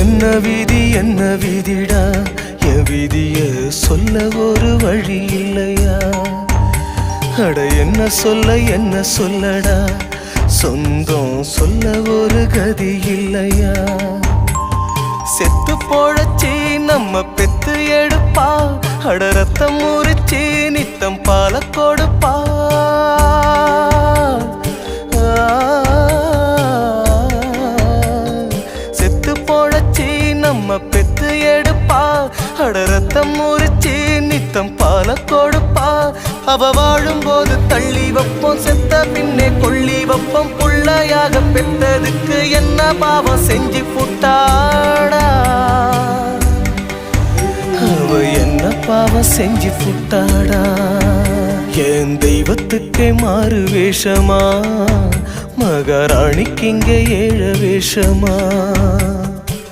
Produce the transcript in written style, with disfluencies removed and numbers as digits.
என்ன விதிடா என் விதிய சொல்ல ஒரு வழி இல்லையா அட என்ன சொல்லடா சொந்தம் சொல்ல ஒரு கதி இல்லையா செத்து போழச்சி நம்ம பெத்து எடுப்பா அட ரத்தம் முறிச்சி நித்தம் பால கொடுப்பா செத்து போழச்சி நம்ம பெத்து எடுப்பா அட ரத்தம் முறிச்சி நித்தம் பால கொடுப்பா அவ வாழும்போது தள்ளி வைப்போம் செத்த பின்னே கொள்ளி வைப்போம் புள்ளையாக பெற்றதுக்கு என்ன பாவம் செஞ்சு புட்டாடா அவ என்ன பாவம் செஞ்சு புட்டாடா என் தெய்வத்துக்கே மாறு வேஷமா மகாராணிக்கு இங்க ஏழ வேஷமா